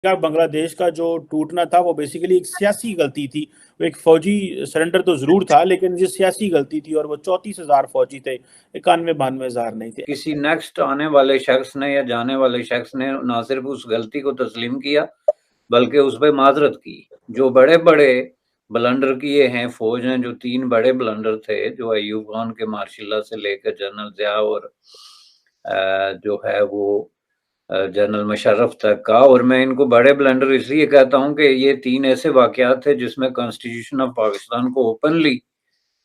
का बांग्लादेश का जो टूटना था वो बेसिकली एक सियासी गलती थी। वो एक फौजी सरेंडर तो जरूर था, लेकिन ये सियासी गलती थी, और वो 34,000 फौजी थे, 91-92,000 नहीं थे। किसी नेक्स्ट आने वाले शख्स ने या जाने वाले शख्स ने ना सिर्फ उस गलती को तस्लीम किया बल्कि उस पर माजरत की। जो बड़े बड़े ब्लंडर किए हैं फौज ने, जो 3 बड़े ब्लंडर थे, जो अयूब खान के मार्शल्ला से लेकर जनरल ज़िया और जो है वो जनरल मुशर्रफ तक का, और मैं इनको बड़े ब्लंडर इसलिए कहता हूं कि ये 3 ऐसे वाकयात थे जिसमें कॉन्स्टिट्यूशन ऑफ पाकिस्तान को ओपनली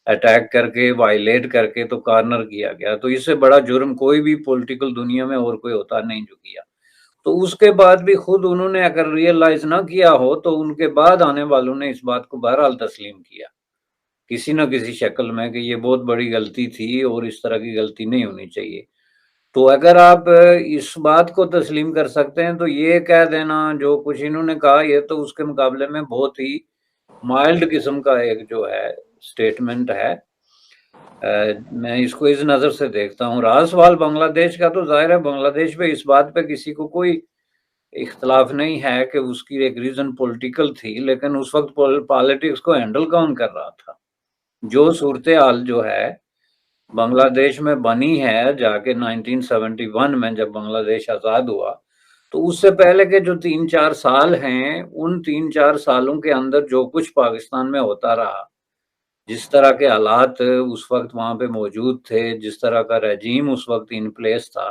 अटैक करके, वायलेट करके तो कॉर्नर किया गया। तो इससे बड़ा जुर्म कोई भी पॉलिटिकल दुनिया में और कोई होता नहीं जो किया। तो उसके बाद भी खुद उन्होंने अगर रियलाइज ना किया हो तो उनके बाद आने वालों ने इस बात को बहरहाल तस्लीम किया किसी न किसी शक्ल में कि ये बहुत बड़ी गलती थी और इस तरह की गलती नहीं होनी चाहिए। तो अगर आप इस बात को तस्लीम कर सकते हैं तो ये कह देना जो कुछ इन्होंने कहा, ये तो उसके मुकाबले में बहुत ही माइल्ड किस्म का एक जो है स्टेटमेंट है। मैं इसको इस नज़र से देखता हूँ। रहा सवाल बांग्लादेश का, तो जाहिर है बांग्लादेश पे इस बात पे किसी को कोई इख्तलाफ नहीं है कि उसकी एक रीजन पॉलिटिकल थी, लेकिन उस वक्त पॉलिटिक्स को हैंडल कौन कर रहा था? जो सूरत हाल जो है बांग्लादेश में बनी है जाके 1971 में जब बांग्लादेश आज़ाद हुआ, तो उससे पहले के जो 3-4 साल हैं, उन 3-4 सालों के अंदर जो कुछ पाकिस्तान में होता रहा, जिस तरह के हालात उस वक्त वहां पे मौजूद थे, जिस तरह का रजीम उस वक्त इन प्लेस था,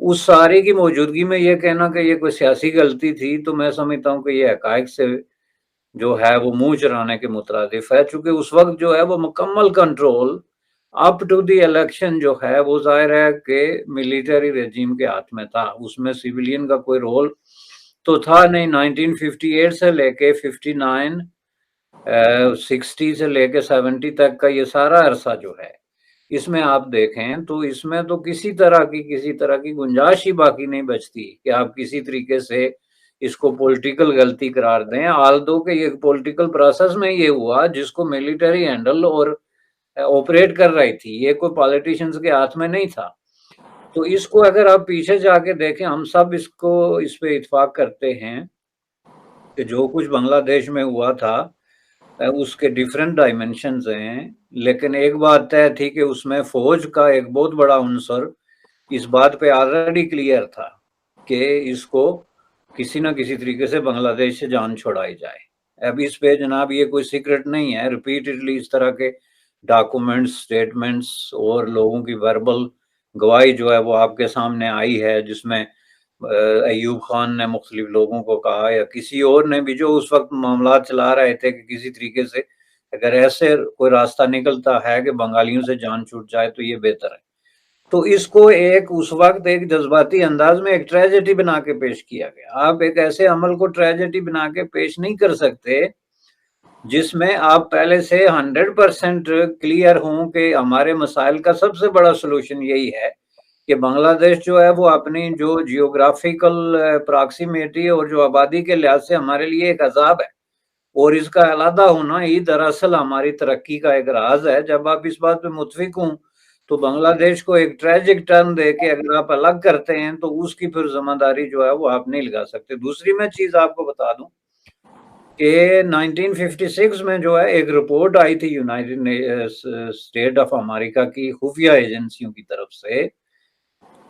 उस सारे की मौजूदगी में ये कहना कि ये कोई सियासी गलती थी, तो मैं समझता हूँ कि ये हकायक से जो है वो मुंह चुराने के मुतरादिफ है। चूंकि उस वक्त जो है वो मुकम्मल control up to the election जो है वो जाहिर है कि मिलिट्री रेजिम के हाथ में था, उसमें सिविलियन का कोई रोल तो था नहीं। 1958 से लेके 59 60 से लेके 70 तक का ये सारा अरसा जो है, इसमें आप देखें तो इसमें तो किसी तरह की गुंजाइश ही बाकी नहीं बचती कि आप किसी तरीके से इसको पॉलिटिकल गलती करार दें। आल्दो के ये पॉलिटिकल प्रोसेस में ये हुआ जिसको मिलिट्री हैंडल और ऑपरेट कर रही थी, ये कोई पॉलिटिशियंस के हाथ में नहीं था। तो इसको अगर आप पीछे जाके देखें, हम सब इसको इस पे इत्फाक करते हैं कि जो कुछ बांग्लादेश में हुआ था उसके डिफरेंट डायमेंशंस हैं, लेकिन एक बात तय थी कि उसमें फौज का एक बहुत बड़ा अंसर इस बात पे ऑलरेडी क्लियर था कि इसको किसी न किसी तरीके से बांग्लादेश से जान छुड़ाई जाए। अब इस पे जनाब ये कोई सीक्रेट नहीं है, रिपीटेडली इस तरह के डॉक्यूमेंट्स, स्टेटमेंट्स और लोगों की वर्बल गवाही जो है वो आपके सामने आई है, जिसमें अयूब खान ने मुख्तलिफ लोगों को कहा या किसी और ने भी जो उस वक्त मामला चला रहे थे कि किसी तरीके से अगर ऐसे कोई रास्ता निकलता है कि बंगालियों से जान छूट जाए तो ये बेहतर है। तो इसको एक उस वक्त एक जज्बाती अंदाज में एक ट्रेजेडी बना के पेश किया गया। आप एक ऐसे अमल को ट्रेजेडी बना के पेश नहीं कर सकते जिसमें आप पहले से 100% क्लियर हों कि हमारे मसाइल का सबसे बड़ा सोल्यूशन यही है कि बांग्लादेश जो है वो अपनी जो जियोग्राफिकल प्रॉक्सिमिटी और जो आबादी के लिहाज से हमारे लिए एक अजाब है, और इसका अलहदा होना ही दरअसल हमारी तरक्की का एक राज है। जब आप इस बात पे मुतफिक हों तो बांग्लादेश को एक ट्रेजिक टर्न दे के अगर आप अलग करते हैं तो उसकी फिर जिम्मेदारी जो है वो आप नहीं लगा सकते। दूसरी मैं चीज आपको बता दूं कि 1956 में जो है एक रिपोर्ट आई थी यूनाइटेड स्टेट ऑफ अमेरिका की खुफिया एजेंसियों की तरफ से,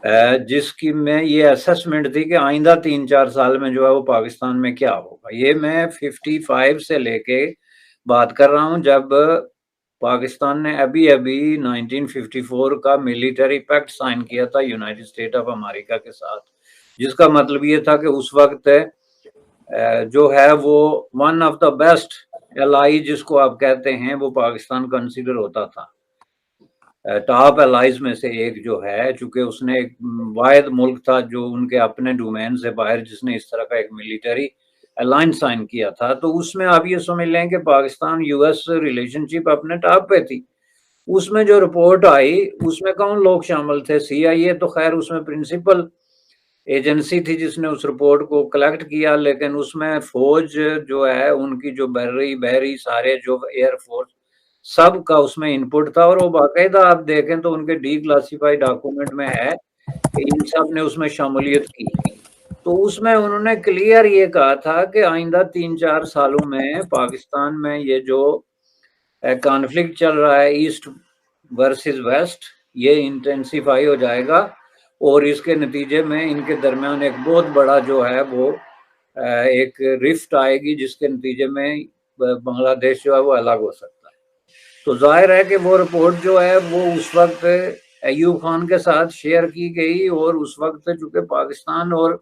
जिसकी में ये असेसमेंट थी कि आइंदा 3-4 साल में जो है वो पाकिस्तान में क्या होगा। ये मैं 55 से लेके बात कर रहा हूँ जब पाकिस्तान ने अभी अभी 1954 का मिलिट्री पैक्ट साइन किया था यूनाइटेड स्टेट ऑफ अमेरिका के साथ, जिसका मतलब ये था कि उस वक्त जो है वो one of the best ally जिसको आप कहते हैं वो पाकिस्तान कंसीडर होता था, टॉप एलाइज में से एक जो है, चूंकि उसने एक वाहिद मुल्क था जो उनके अपने डोमेन से बाहर जिसने इस तरह का एक मिलिट्री अलायंस साइन किया था। तो उसमें आप ये समझ लें कि पाकिस्तान यूएस रिलेशनशिप अपने टॉप पे थी। उसमें जो रिपोर्ट आई उसमें कौन लोग शामिल थे? सीआईए तो खैर उसमें प्रिंसिपल एजेंसी थी जिसने उस रिपोर्ट को कलेक्ट किया, लेकिन उसमें फौज जो है उनकी जो बहरी सारे जो एयरफोर्स सब का उसमें इनपुट था, और वो बाकायदा आप देखें तो उनके डी क्लासिफाइड डॉक्यूमेंट में है कि इन सब ने उसमें शमूलियत की। تو اس میں انہوں نے کلیئر یہ کہا تھا کہ آئندہ 3-4 سالوں میں پاکستان میں یہ جو کانفلکٹ چل رہا ہے ایسٹ ورسز ویسٹ، یہ انٹینسیفائی ہو جائے گا، اور اس کے نتیجے میں ان کے درمیان ایک بہت بڑا جو ہے وہ ایک رفٹ آئے گی، جس کے نتیجے میں بنگلہ دیش جو ہے وہ الگ ہو سکتا ہے۔ تو ظاہر ہے کہ وہ رپورٹ جو ہے وہ اس وقت ایوب خان کے ساتھ شیئر کی گئی، اور اس وقت چونکہ پاکستان اور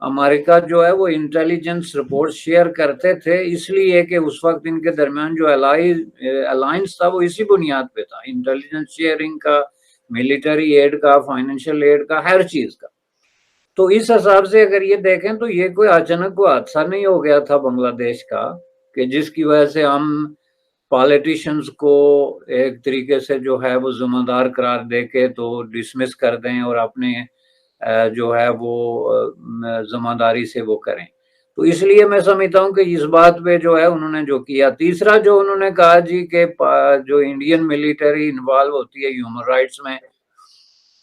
امریکہ جو ہے وہ انٹیلیجنس رپورٹ شیئر کرتے تھے، اس لیے کہ اس وقت ان کے درمیان جو الائنس تھا وہ اسی بنیاد پہ تھا، انٹیلیجنس شیئرنگ کا، ملٹری ایڈ کا، فائنینشیل ایڈ کا، ہر چیز کا۔ تو اس حساب سے اگر یہ دیکھیں تو یہ کوئی اچانک کوئی حادثہ نہیں ہو گیا تھا بنگلہ دیش کا، کہ جس کی وجہ سے ہم پالیٹیشنز کو ایک طریقے سے جو ہے وہ ذمہ دار قرار دے کے تو ڈسمس کر دیں اور اپنے جو ہے وہ ذمہ داری سے وہ کریں۔ تو اس لیے میں سمجھتا ہوں کہ اس بات پہ جو ہے انہوں نے جو کیا۔ تیسرا جو انہوں نے کہا جی کہ جو انڈین ملٹری انوالو ہوتی ہے ہیومن رائٹس میں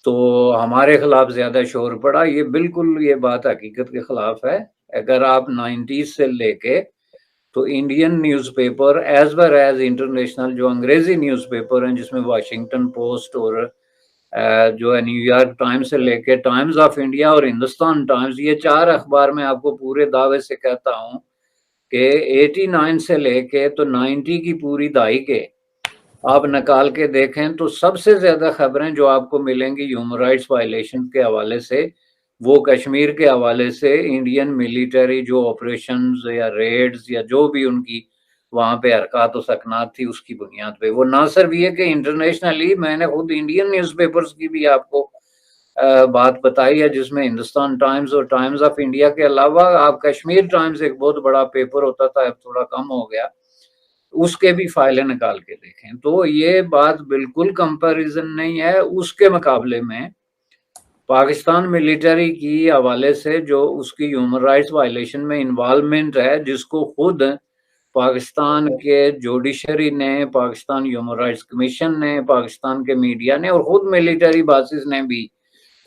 تو ہمارے خلاف زیادہ شور پڑا، یہ بالکل یہ بات حقیقت کے خلاف ہے۔ اگر آپ 90s سے لے کے تو Indian newspaper as well as international جو انگریزی نیوز پیپر ہیں، جس میں واشنگٹن پوسٹ اور جو ہے نیو یارک ٹائمز سے لے کے ٹائمز آف انڈیا اور ہندوستان ٹائمز، یہ 4 اخبار میں آپ کو پورے دعوے سے کہتا ہوں کہ 89 سے لے کے تو 90 کی پوری دہائی کے آپ نکال کے دیکھیں تو سب سے زیادہ خبریں جو آپ کو ملیں گی ہیومن رائٹس وائلیشن کے حوالے سے، وہ کشمیر کے حوالے سے انڈین ملٹری جو آپریشنز یا ریڈز یا جو بھی ان کی وہاں پہ حرکات و سکنات تھی اس کی بنیاد پہ۔ وہ نہ صرف یہ کہ انٹرنیشنلی، میں نے خود انڈین نیوز پیپرز کی بھی آپ کو بات بتائی ہے، جس میں ہندوستان ٹائمز اور ٹائمز آف انڈیا کے علاوہ آپ کشمیر ٹائمز ایک بہت بڑا پیپر ہوتا تھا، اب تھوڑا کم ہو گیا، اس کے بھی فائلیں نکال کے دیکھیں۔ تو یہ بات بالکل کمپیریزن نہیں ہے۔ اس کے مقابلے میں پاکستان ملٹری کی حوالے سے جو اس کی ہیومن رائٹس وائلیشن میں انوالومنٹ ہے، جس کو خود پاکستان کے جوڈیشری نے، پاکستان ہیومن رائٹس کمیشن نے، پاکستان کے میڈیا نے اور خود ملٹری باسز نے بھی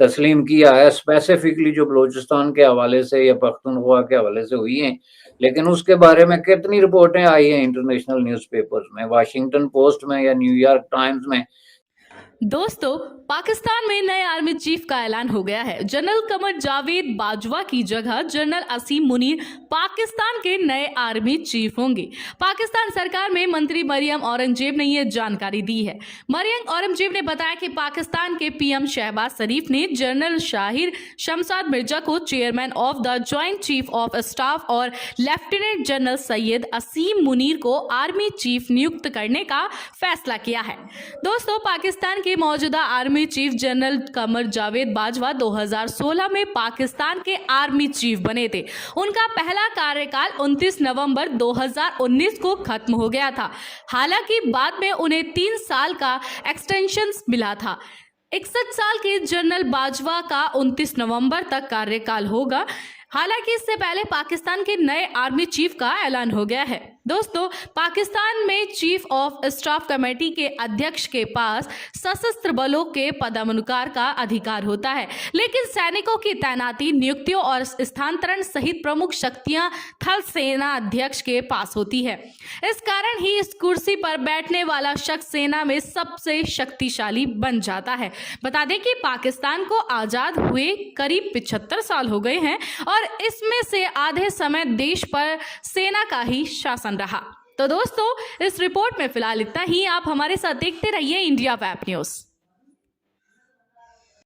تسلیم کیا ہے، اسپیسیفکلی جو بلوچستان کے حوالے سے یا پختونخوا کے حوالے سے ہوئی ہیں، لیکن اس کے بارے میں کتنی رپورٹیں آئی ہیں انٹرنیشنل نیوز پیپرز میں، واشنگٹن پوسٹ میں یا نیو یارک ٹائمز میں۔ دوستو، پاکستان میں نئے آرمی چیف کا اعلان ہو گیا ہے۔ جنرل قمر جاوید باجوہ کی جگہ جنرل اسیم منیر پاکستان کے نئے آرمی چیف ہوں گے۔ پاکستان سرکار میں منتری مریم اورنگزیب نے یہ جانکاری دی ہے۔ مریم اورنگزیب نے بتایا کہ پاکستان کے پی ایم شہباز شریف نے جنرل شاہر شمشاد مرزا کو chairman of the joint chief of staff اور لیفٹیننٹ جنرل سید اسیم منیر کو آرمی چیف نیوکت کرنے کا فیصلہ کیا ہے۔ دوستو، پاکستان کے موجودہ army chief general Qamar Javed Bajwa 2016 میں پاکستان کے آرمی چیف بنے تھے۔ ان کا پہلا کاریکال 29 نومبر 2019 کو ختم ہو گیا تھا، حالانکہ بعد میں انہیں 3 سال کا ایکسٹینشن ملا تھا۔ 61 سال کے جنرل باجوہ کا 29 نومبر تک کاریکال ہوگا، حالانکہ اس سے پہلے پاکستان کے نئے آرمی چیف کا اعلان ہو گیا ہے۔ دوستو، پاکستان میں چیف آف اسٹاف کمیٹی کے ادھیکش کے پاس سشستر بلوں کے پدامنکار کا ادھیکار ہوتا ہے، لیکن سینکوں کی تعیناتی، نیوکتیوں اور استھانترن سہت پرمکھ شکتیاں تھل سینا ادھیکش کے پاس ہوتی ہے۔ اس کارن ہی اس کرسی پر بیٹھنے والا شخص سینا میں سب سے شکتیشالی بن جاتا ہے۔ بتا دیں کہ پاکستان کو آزاد ہوئے قریب 75 سال ہو گئے ہیں اور اس میں سے آدھے سمے دیش پر سینا کا ہی شاسن رہا۔ تو دوستو، اس رپورٹ میں فی الحال اتنا ہی۔ آپ ہمارے ساتھ دیکھتے رہیے انڈیا ویب نیوز۔